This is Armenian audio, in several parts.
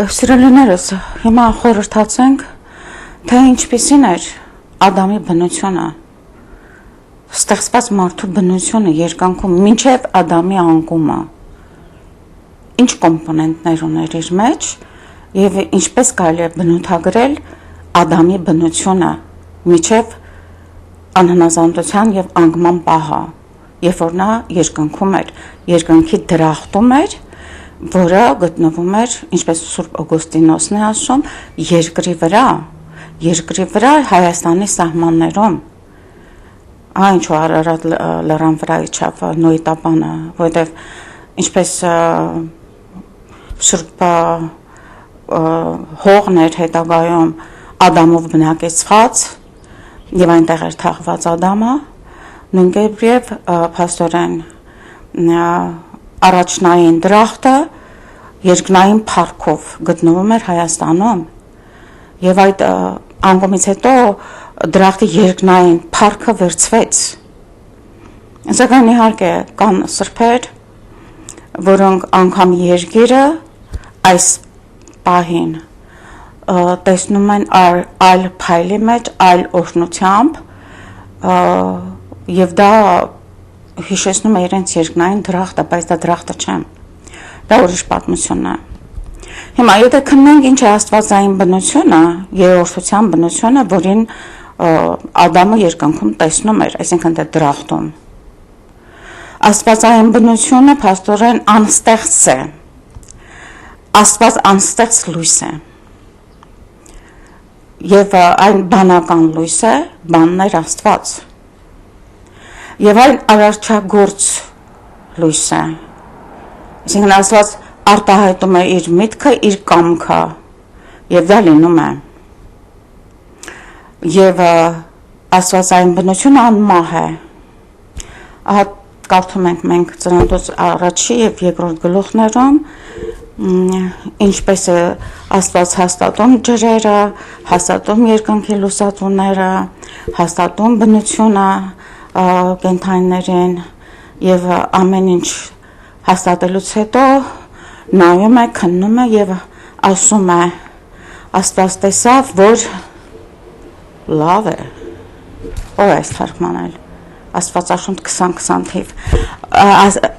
Սիրելիներս, հիմա խորհրդացենք, թե ինչպիսին էր Ադամի բնությունը, ստեղծված մարդու բնությունը երկնքում մինչև Ադամի անկումը, ինչ կոմպոնենտներ ուներ իր մեջ եւ ինչպես կարելի է բնութագրել Ադամի բնությունը մինչև անհնազանդության եւ անկման պահը, երբ որ նա երկնքում էր, երկնքի դրախտում էր, որը գտնվում էր, ինչպես Սուրբ Օգոստինոսն է ասում, երկրի վրա Հայաստանի սահմաններում, այնչու Արարատ լեռան վրա իջավ Նոյի տապանը, որովհետև ինչպես Սուրբ հողն էր հետագայում Ադամով բնակեցված եւ այնտեղ էր թաղված Ադամը, նույնքերպ եւ փաստորեն առաջնային դրախտը երկնային փառքով գտնվում էր Հայաստանում եւ այդ անկումից հետո դրախտի երկնային փառքը վերցվեց սակայն իհարկե կան սրբեր որոնք անգամ երկիրը այս պահին տեսնում են այլ փայլի մեջ այլ օրհնությամբ եւ դա հիշեցնում է իրենց երկնային դրախտը, բայց դա դրախտը չէ։ Դա ուրիշ պատմություն է։ Հիմա եթե քննենք ինչ է աստվածային բնությունը, երրորդության բնությունը, որին Ադամը երկնքում տեսնում էր, այսինքն դա դրախտում։ Աստվածային բնությունը փաստորեն անստեղծ է։ Աստված անստեղծ լույս է։ Եվ այն բանական լույս է, բանն էր Աստված։ Եվ այն արարչագործ լույս է, այսինքն Աստված արտահայտում է իր միտքը, իր կամքը, եւ դա լինում է։ Եվ Աստվածային բնությունը անմահ է։ Ահա կարդում ենք մենք Ծննդոց առաջի եւ երկրորդ գլուխներում, ինչպես է Աստված հաստատում ջրերը, հաստատում երկնքի լուսատուները, հաստատում բնությունը, կենթանիներին եւ ամեն ինչ հաստատելուց հետո նայում է, քննում է եւ ասում է Աստված տեսավ, որ լավ է։ Ո՞ր է թարգմանել Աստվածաշունչ 20-20 թիվ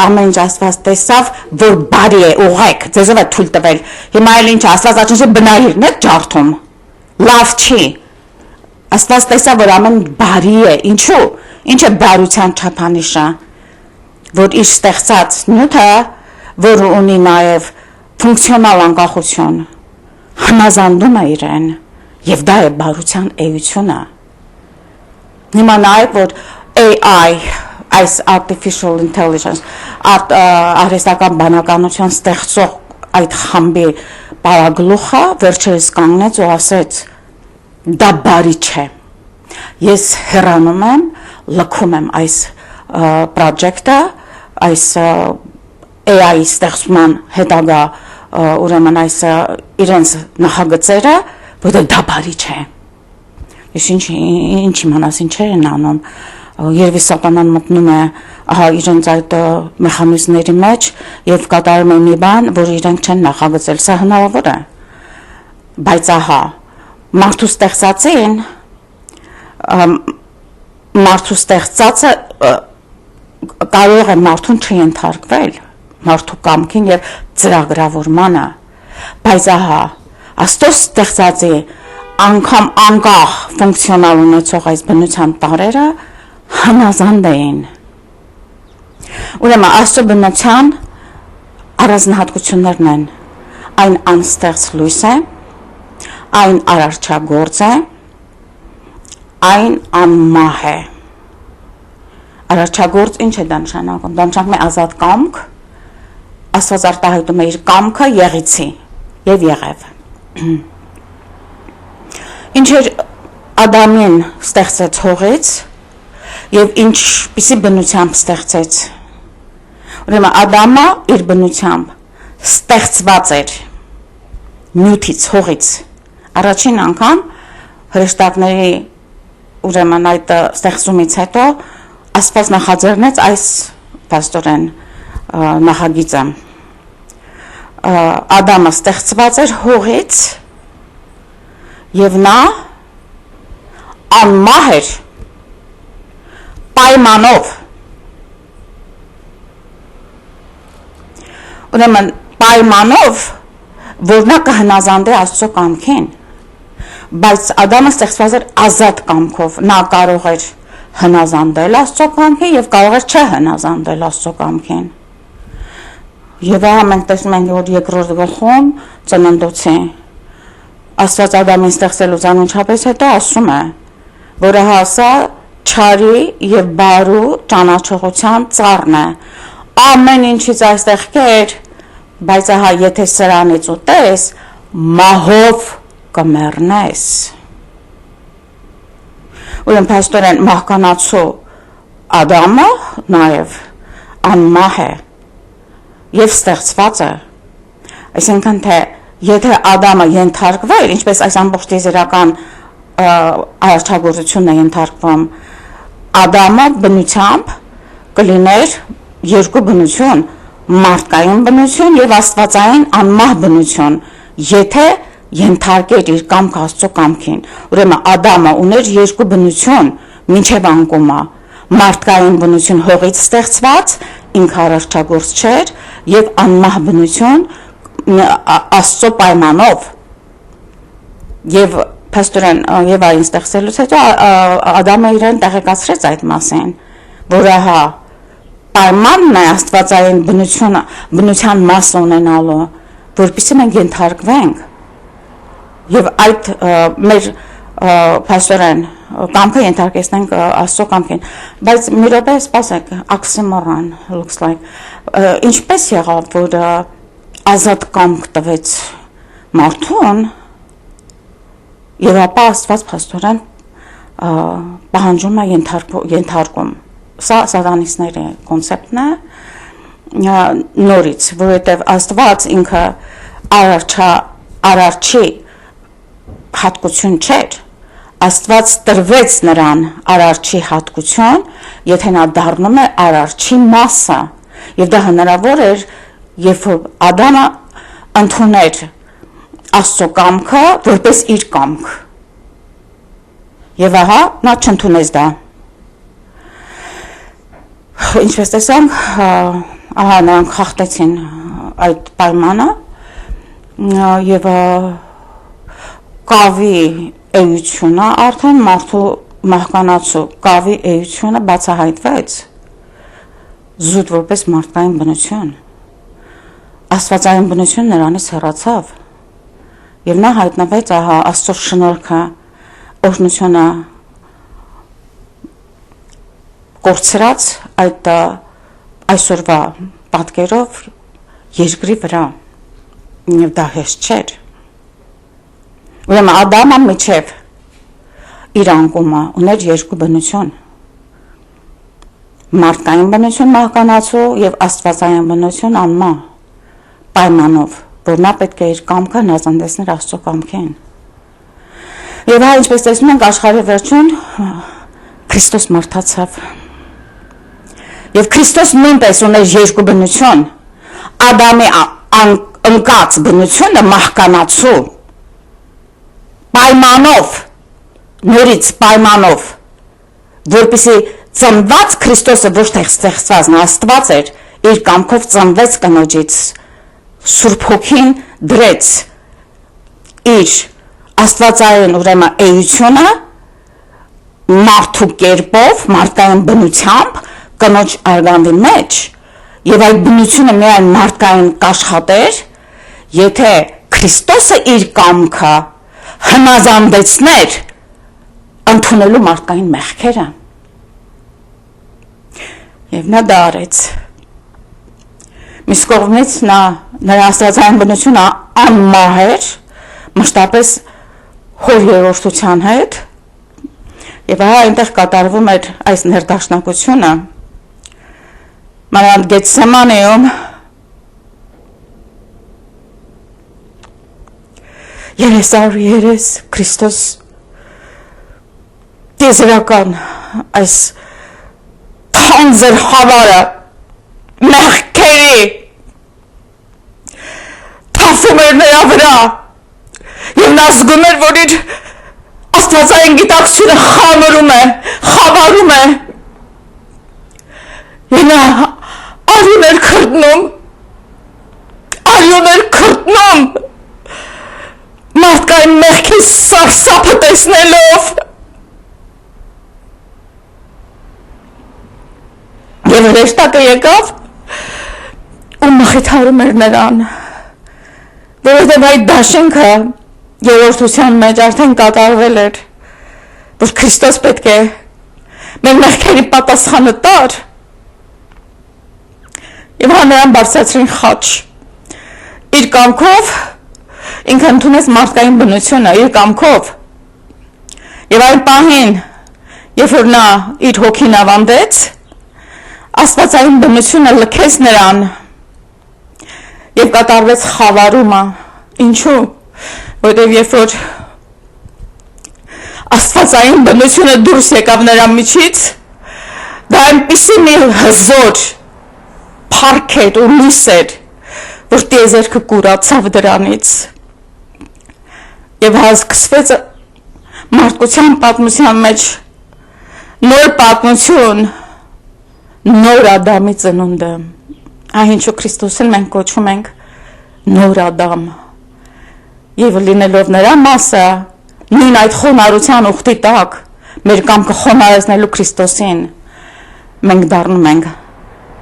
ամեն ինչ Աստված տեսավ, որ բարի է, ուղղեք, ձեզով է թույլ տվել։ Հիմա էլ ինչ Աստվածաշունչը բնայիրն է ջարդում։ Լավ չի։ Աստված տեսավ, որ ամեն բարի է, ինչու։ Ինչ է բարության չափանիշը, որ իր ստեղծած նյութը, որ ունի նաև ֆունկցիոնալ անկախություն, հնազանդում է իրեն, եւ դա է բարության էությունը։ Հիմա նայեք, որ AI, այս artificial intelligence, արհեստական բանականություն ստեղծող այդ խմբի պարագլուխը վերջերս կանգնեց ու ասեց, դա բարի չէ։ Ես հեռանում եմ, լքում եմ այս պրոջեկտը, այս AI ստեղծման հետագա ուրեմն այս իրենց նախագծերը, որտեղ դա բարի չէ։ Ես ինչ իմանաս ինչեր են անում, երևի սատանան մտնում է ահա իրենց այդ մեխանիզմների մեջ եւ կատարում է մի բան, որ իրենք չեն նախագծել, սա հնարավոր է։ Բայց ահա մարդու ստեղծածին մարդու ստեղծածը կարող է մարդուն չընթարկվել մարդու կամքին եւ ծրագրավորմանը բայց ահա Աստծո ստեղծածի անգամ անկախ ֆունկցիոնալ ունեցող այս բնության տարերը հնազանդ էին ուրեմն Աստծո բնության առանձնահատկություններն են այն անստեղծ լույս է այն արարչագործ է այն անմահ է Արարչագործ ինչ է դա նշանակում դա նշանակում է ազատ կամք Աստված արտահայտում է իր կամքը եղիցի եւ եղև Ինչ էր Ադամին ստեղծեց հողից եւ ինչպիսի բնությամբ ստեղծեց Ուրեմն Ադամը իր բնությամբ ստեղծված էր նյութից հողից առաջին անգամ հրեշտակների ուրեմն այդ ստեղծումից հետո Աստված նախաձեռնեց այս փաստորեն նախագիծը Ադամը ստեղծված էր հողից եւ նա անմահ էր պայմանով ուրեմն պայմանով որ նա կհնազանդի Աստծո կամքին բայց Ադամը ստեղծված էր ազատ կամքով նա կարող էր հնազանդել Աստծո կամքին եւ կարող էր չհնազանդել Աստծո կամքին եւ ահա մենք տեսնում ենք որ երկրորդ գլխում ծննդոցի Աստված Ադամին ստեղծելուց անմիջապես հետո ասում է որ ահա սա չարի եւ բարու ճանաչողության ծառն է ամեն ինչից այստեղ կեր բայց ահա եթե սրանից ուտես մահով կմեռնես ուրեմն փաստորեն մահկանացու Ադամը նաեւ անմահ է եւ ստեղծված է այսինքն թե եթե Ադամը ենթարկվեր ինչպես այս ամբողջ տիեզերական արարչագործությունն է ենթարկվում Ադամը բնությամբ կլիներ երկու բնություն մարդկային բնություն եւ աստվածային անմահ բնություն եթե ենթարկեր իր կամքը Աստծո կամքին ուրեմն Ադամը ուներ երկու բնություն մինչև անկումը մարդկային բնություն հողից ստեղծված ինքը արարչագործ չէր եւ անմահ բնություն Աստծո պայմանով եւ փաստորեն եւ այն ստեղծելուց հետո Ադամը իրեն տեղեկացրեց այդ մասին որ ահա պայմանն է աստվածային բնության մաս ունենալու որպեսզի մենք ենթարկվենք եւ այդ մեր փաստորեն կամքը ենթարկեցնենք Աստծո կամքին բայց մի րոպե սպասեք oxymoron looks like ինչպես եղավ որ ազատ կամք տվեց մարդուն եւ ապա Աստված փաստորեն պահանջում է ենթարկում սա սատանիստների կոնցեպտն է նորից որովհետեւ Աստված ինքը արարչի հատկություն չէր Աստված տրվեց նրան արարչի հատկություն եթե նա դառնում է արարչի մասը եւ դա հնարավոր էր երբ որ Ադամը ընդուներ Աստծո կամքը որպես իր կամք եւ ահա նա չընդունեց դա ինչպես տեսանք ահա նրանք խախտեցին այդ պայմանը եւ կավի էությունը արդեն մարդու մահկանացու կավի էությունը բացահայտվեց զուտ որպես մարդկային բնություն աստվածային բնություն նրանից հեռացավ եւ նա հայտնվեց ահա Աստծո շնորհքը օրհնությունը կորցրած այդ այսօրվա պատկերով երկրի վրա եւ դա հեշտ չէր ուրեմն Ադամը միջև իր անկումը ուներ երկու բնություն մարդկային բնություն մահկանացու եւ աստվածային բնություն անմահ պայմանով որ նա պետք է իր կամքը հնազանդեցներ Աստծո կամքին եւ այ ինչպես տեսնում ենք աշխարհի վերջում Քրիստոս մարդացավ եւ Քրիստոս նույնպես ուներ երկու բնություն Ադամի ընկած բնությունը մահկանացու պայմանով նորից պայմանով որպեսզի ծնված Քրիստոսը ոչ թե ստեղծված նա Աստված էր իր կամքով ծնվեց կնոջից Սուրբ Հոգին դրեց իր աստվածային ուրեմն էությունը մարդու կերպով մարդկային բնությամբ կնոջ արգանդի մեջ եւ այդ բնությունը միայն մարդկային կաշխատեր եթե Քրիստոսը իր կամքը հնազանդեցներ ընդունելու մարդկային մեղքերը եւ նա դա արեց մյուս կողմից նրա աստվածային բնությունը անմահ էր մշտապես հոր երրորդության հետ եւ ահա այնտեղ կատարվում էր այս ներդաշնակությունը մանավանդ Գեթսեմանեում երես Քրիստոս տիեզերական այս թանձր խավարը մեղքերի էր նրա վրա եւ նա զգում էր, որ իր աստվածային գիտակցությունը խամրում է, խավարում է եւ նա արյուն էր քրտնում մարդկային մեղքի սարսափը տեսնելով եւ հրեշտակը եկավ ու մխիթարում էր նրան, որովհետեւ այդ դաշինքը երրորդության մեջ արդեն կատարվել էր, որ Քրիստոս պետք է մեր մեղքերի պատասխանը տար եւ նրան բարձրացրին խաչ իր կամքով ինքը ընդունեց մարդկային բնությունը իր կամքով եւ այն պահին երբ որ նա իր հոգին ավանդեց աստվածային բնությունը լքեց նրան եւ կատարվեց խավարումը ինչու որտեւ երբ որ աստվածային բնությունը դուրս եկավ նրա միջից դա այնպիսի մի հզոր փառք էր ու լույս էր որ տիեզերքը կուրացավ դրանից եւ հասկացվեց մարդկության պատմության մեջ նոր պատմություն նոր Ադամի ծնունդը այն ինչու Քրիստոսին մենք կոչում ենք նոր Ադամ եւ լինելով նրա մասը նույն այդ խոնարհության ուխտի տակ մեր կամքը խոնարհեցնելու Քրիստոսին մենք դառնում ենք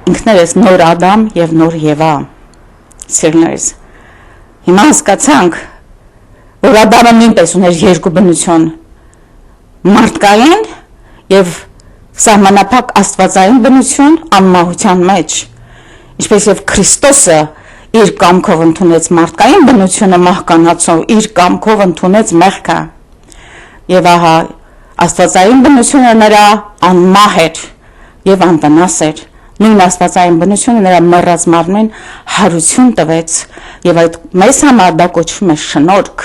ինքներս նոր Ադամ եւ նոր Եվա սիրելիներս հիմա հասկացանք որ Ադամը նույնպես ուներ երկու բնություն մարդկային եւ սահմանափակ աստվածային բնություն անմահության մեջ ինչպես եւ Քրիստոսը իր կամքով ընդունեց մարդկային բնությունը մահկանացով իր կամքով ընդունեց մեղքը եւ ահա աստվածային բնությունը նրա անմահ էր եւ անվնաս էր նույն աստվածային բնությունը նրա մեռած մարմնին հարություն տվեց եւ այդ մեզ համար դա կոչվում է շնորհք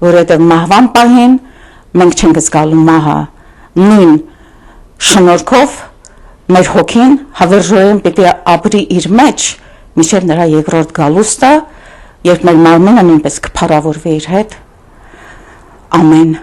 որովհետեւ մահվան պահին մենք չենք զգալու մահը նույն շնորհքով մեր հոգին հավերժորեն պիտի ապրի իր մեջ մինչև նրա երկրորդ գալուստը երբ մեր մարմինը նույնպես կփառավորվի իր հետ ամեն